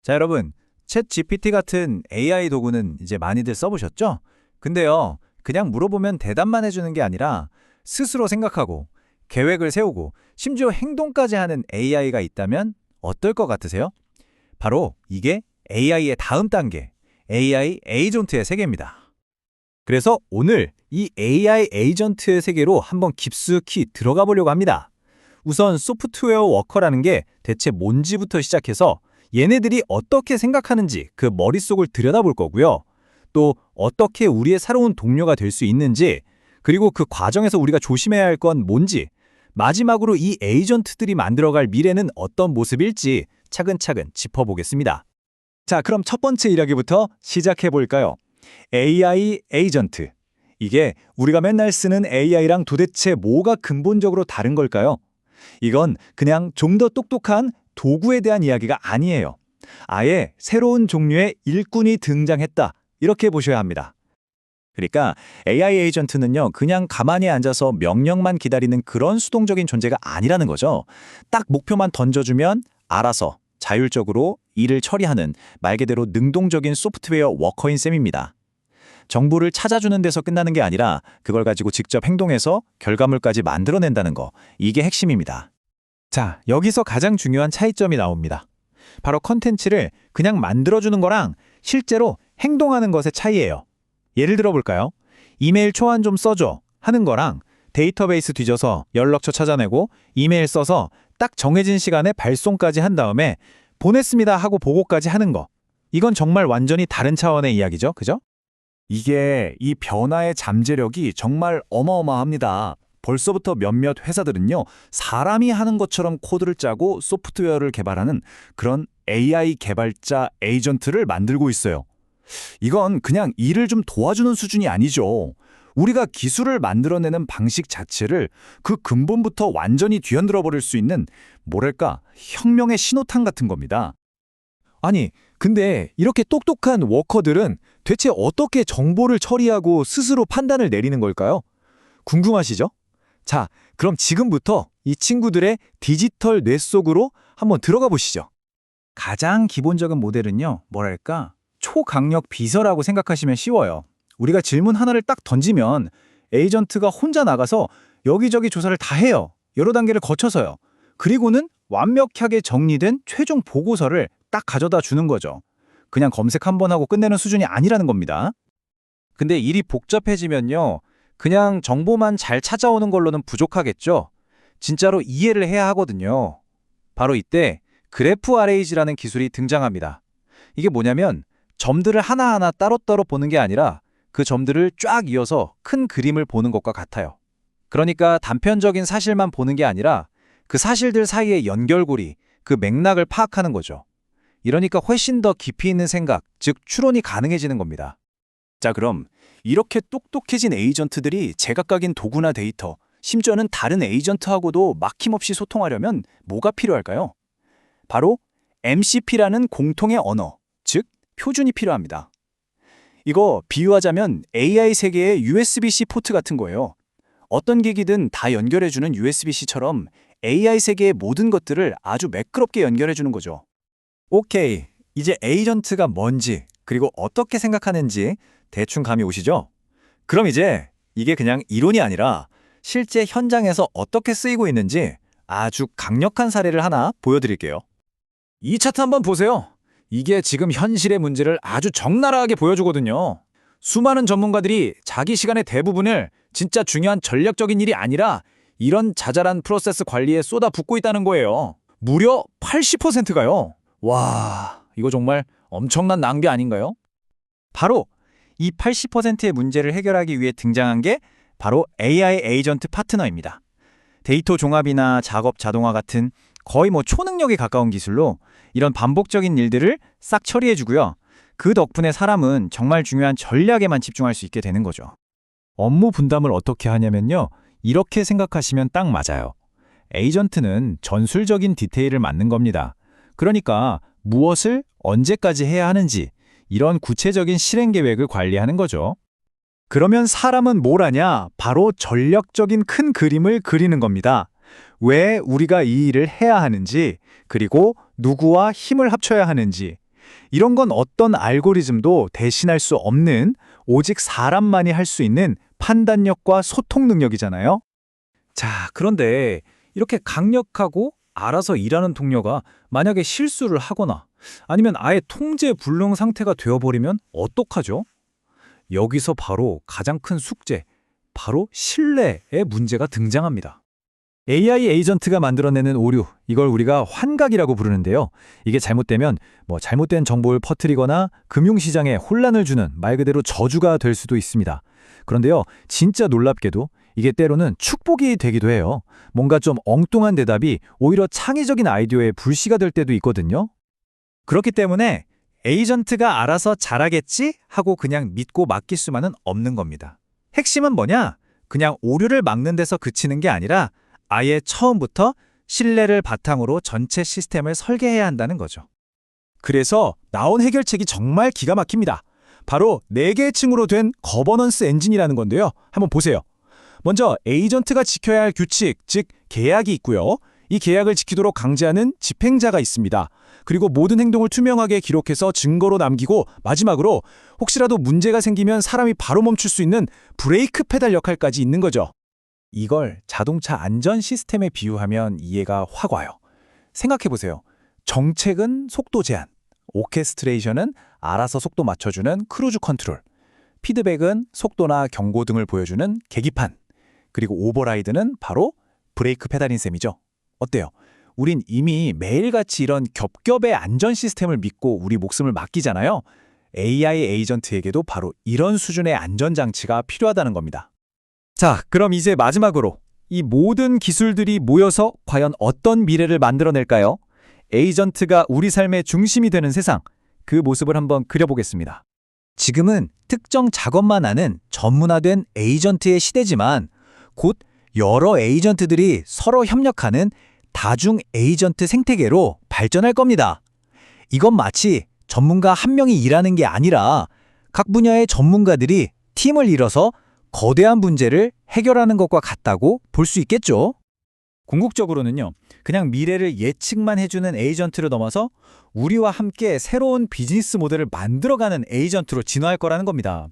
자, 여러분, 챗 GPT 같은 AI 도구는 이제 많이들 써보셨죠? 근데요, 그냥 물어보면 대답만 해주는 게 아니라 스스로 생각하고 계획을 세우고 심지어 행동까지 하는 AI가 있다면 어떨 것 같으세요? 바로 이게 AI의 다음 단계, AI 에이전트의 세계입니다. 그래서 오늘 이 AI 에이전트의 세계로 한번 깊숙이 들어가 보려고 합니다. 우선 소프트웨어 워커라는 게 대체 뭔지부터 시작해서 얘네들이 어떻게 생각하는지 그 머릿속을 들여다볼 거고요. 또 어떻게 우리의 새로운 동료가 될 수 있는지, 그리고 그 과정에서 우리가 조심해야 할 건 뭔지, 마지막으로 이 에이전트들이 만들어갈 미래는 어떤 모습일지 차근차근 짚어보겠습니다. 자, 그럼 첫 번째 이야기부터 시작해 볼까요? AI 에이전트. 이게 우리가 맨날 쓰는 AI랑 도대체 뭐가 근본적으로 다른 걸까요? 이건 그냥 좀 더 똑똑한 도구에 대한 이야기가 아니에요. 아예 새로운 종류의 일꾼이 등장했다. 이렇게 보셔야 합니다. 그러니까 AI 에이전트는요, 그냥 가만히 앉아서 명령만 기다리는 그런 수동적인 존재가 아니라는 거죠. 딱 목표만 던져주면 알아서 자율적으로 일을 처리하는 말 그대로 능동적인 소프트웨어 워커인 셈입니다. 정보를 찾아주는 데서 끝나는 게 아니라 그걸 가지고 직접 행동해서 결과물까지 만들어낸다는 거, 이게 핵심입니다. 자, 여기서 가장 중요한 차이점이 나옵니다. 바로 컨텐츠를 그냥 만들어주는 거랑 실제로 행동하는 것의 차이예요. 예를 들어 볼까요? 이메일 초안 좀 써줘 하는 거랑 데이터베이스 뒤져서 연락처 찾아내고 이메일 써서 딱 정해진 시간에 발송까지 한 다음에 보냈습니다 하고 보고까지 하는 거. 이건 정말 완전히 다른 차원의 이야기죠. 그죠? 이게 이 변화의 잠재력이 정말 어마어마합니다. 벌써부터 몇몇 회사들은요, 사람이 하는 것처럼 코드를 짜고 소프트웨어를 개발하는 그런 AI 개발자 에이전트를 만들고 있어요. 이건 그냥 일을 좀 도와주는 수준이 아니죠. 우리가 기술을 만들어내는 방식 자체를 그 근본부터 완전히 뒤흔들어 버릴 수 있는, 뭐랄까, 혁명의 신호탄 같은 겁니다. 아니, 근데 이렇게 똑똑한 워커들은 대체 어떻게 정보를 처리하고 스스로 판단을 내리는 걸까요? 궁금하시죠? 자, 그럼 지금부터 이 친구들의 디지털 뇌 속으로 한번 들어가 보시죠. 가장 기본적인 모델은요, 뭐랄까, 초강력 비서라고 생각하시면 쉬워요. 우리가 질문 하나를 딱 던지면 에이전트가 혼자 나가서 여기저기 조사를 다 해요. 여러 단계를 거쳐서요. 그리고는 완벽하게 정리된 최종 보고서를 딱 가져다 주는 거죠. 그냥 검색 한번 하고 끝내는 수준이 아니라는 겁니다. 근데 일이 복잡해지면요, 그냥 정보만 잘 찾아오는 걸로는 부족하겠죠. 진짜로 이해를 해야 하거든요. 바로 이때 그래프 아레이즈라는 기술이 등장합니다. 이게 뭐냐면 점들을 하나하나 따로따로 보는 게 아니라 그 점들을 쫙 이어서 큰 그림을 보는 것과 같아요. 그러니까 단편적인 사실만 보는 게 아니라 그 사실들 사이의 연결고리, 그 맥락을 파악하는 거죠. 이러니까 훨씬 더 깊이 있는 생각, 즉 추론이 가능해지는 겁니다. 자, 그럼 이렇게 똑똑해진 에이전트들이 제각각인 도구나 데이터, 심지어는 다른 에이전트하고도 막힘없이 소통하려면 뭐가 필요할까요? 바로 MCP라는 공통의 언어, 즉 표준이 필요합니다. 이거 비유하자면 AI 세계의 USB-C 포트 같은 거예요. 어떤 기기든 다 연결해주는 USB-C처럼 AI 세계의 모든 것들을 아주 매끄럽게 연결해주는 거죠. 오케이, 이제 에이전트가 뭔지, 그리고 어떻게 생각하는지 대충 감이 오시죠? 그럼 이제 이게 그냥 이론이 아니라 실제 현장에서 어떻게 쓰이고 있는지 아주 강력한 사례를 하나 보여드릴게요. 이 차트 한번 보세요. 이게 지금 현실의 문제를 아주 적나라하게 보여주거든요. 수많은 전문가들이 자기 시간의 대부분을 진짜 중요한 전략적인 일이 아니라 이런 자잘한 프로세스 관리에 쏟아붓고 있다는 거예요. 무려 80%가요. 와, 이거 정말 엄청난 낭비 아닌가요? 바로 이 80%의 문제를 해결하기 위해 등장한 게 바로 AI 에이전트 파트너입니다. 데이터 종합이나 작업 자동화 같은 거의 초능력에 가까운 기술로 이런 반복적인 일들을 싹 처리해주고요. 그 덕분에 사람은 정말 중요한 전략에만 집중할 수 있게 되는 거죠. 업무 분담을 어떻게 하냐면요, 이렇게 생각하시면 딱 맞아요. 에이전트는 전술적인 디테일을 맡는 겁니다. 그러니까 무엇을 언제까지 해야 하는지 이런 구체적인 실행 계획을 관리하는 거죠. 그러면 사람은 뭘 하냐? 바로 전략적인 큰 그림을 그리는 겁니다. 왜 우리가 이 일을 해야 하는지, 그리고 누구와 힘을 합쳐야 하는지, 이런 건 어떤 알고리즘도 대신할 수 없는 오직 사람만이 할 수 있는 판단력과 소통 능력이잖아요. 자, 그런데 이렇게 강력하고 알아서 일하는 동료가 만약에 실수를 하거나 아니면 아예 통제 불능 상태가 되어버리면 어떡하죠? 여기서 바로 가장 큰 숙제, 바로 신뢰의 문제가 등장합니다. AI 에이전트가 만들어내는 오류, 이걸 우리가 환각이라고 부르는데요. 이게 잘못되면 잘못된 정보를 퍼뜨리거나 금융시장에 혼란을 주는 말 그대로 저주가 될 수도 있습니다. 그런데요, 진짜 놀랍게도 이게 때로는 축복이 되기도 해요. 뭔가 좀 엉뚱한 대답이 오히려 창의적인 아이디어의 불씨가 될 때도 있거든요. 그렇기 때문에 에이전트가 알아서 잘하겠지 하고 그냥 믿고 맡길 수만은 없는 겁니다. 핵심은 뭐냐? 그냥 오류를 막는 데서 그치는 게 아니라 아예 처음부터 신뢰를 바탕으로 전체 시스템을 설계해야 한다는 거죠. 그래서 나온 해결책이 정말 기가 막힙니다. 바로 4개의 층으로 된 거버넌스 엔진이라는 건데요. 한번 보세요. 먼저 에이전트가 지켜야 할 규칙, 즉 계약이 있고요. 이 계약을 지키도록 강제하는 집행자가 있습니다. 그리고 모든 행동을 투명하게 기록해서 증거로 남기고 마지막으로 혹시라도 문제가 생기면 사람이 바로 멈출 수 있는 브레이크 페달 역할까지 있는 거죠. 이걸 자동차 안전 시스템에 비유하면 이해가 확 와요. 생각해보세요. 정책은 속도 제한, 오케스트레이션은 알아서 속도 맞춰주는 크루즈 컨트롤, 피드백은 속도나 경고 등을 보여주는 계기판, 그리고 오버라이드는 바로 브레이크 페달인 셈이죠. 어때요? 우린 이미 매일같이 이런 겹겹의 안전 시스템을 믿고 우리 목숨을 맡기잖아요. AI 에이전트에게도 바로 이런 수준의 안전장치가 필요하다는 겁니다. 자, 그럼 이제 마지막으로 이 모든 기술들이 모여서 과연 어떤 미래를 만들어낼까요? 에이전트가 우리 삶의 중심이 되는 세상, 그 모습을 한번 그려보겠습니다. 지금은 특정 작업만 하는 전문화된 에이전트의 시대지만 곧 여러 에이전트들이 서로 협력하는 다중 에이전트 생태계로 발전할 겁니다. 이건 마치 전문가 한 명이 일하는 게 아니라 각 분야의 전문가들이 팀을 이뤄서 거대한 문제를 해결하는 것과 같다고 볼 수 있겠죠. 궁극적으로는요, 그냥 미래를 예측만 해주는 에이전트를 넘어서 우리와 함께 새로운 비즈니스 모델을 만들어가는 에이전트로 진화할 거라는 겁니다.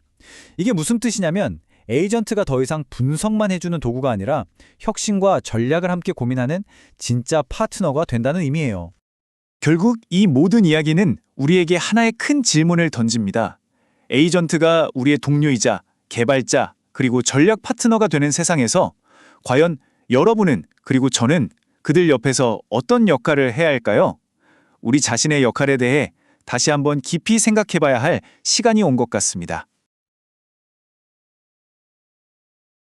이게 무슨 뜻이냐면 에이전트가 더 이상 분석만 해주는 도구가 아니라 혁신과 전략을 함께 고민하는 진짜 파트너가 된다는 의미예요. 결국 이 모든 이야기는 우리에게 하나의 큰 질문을 던집니다. 에이전트가 우리의 동료이자 개발자 그리고 전략 파트너가 되는 세상에서 과연 여러분은 그리고 저는 그들 옆에서 어떤 역할을 해야 할까요? 우리 자신의 역할에 대해 다시 한번 깊이 생각해봐야 할 시간이 온 것 같습니다.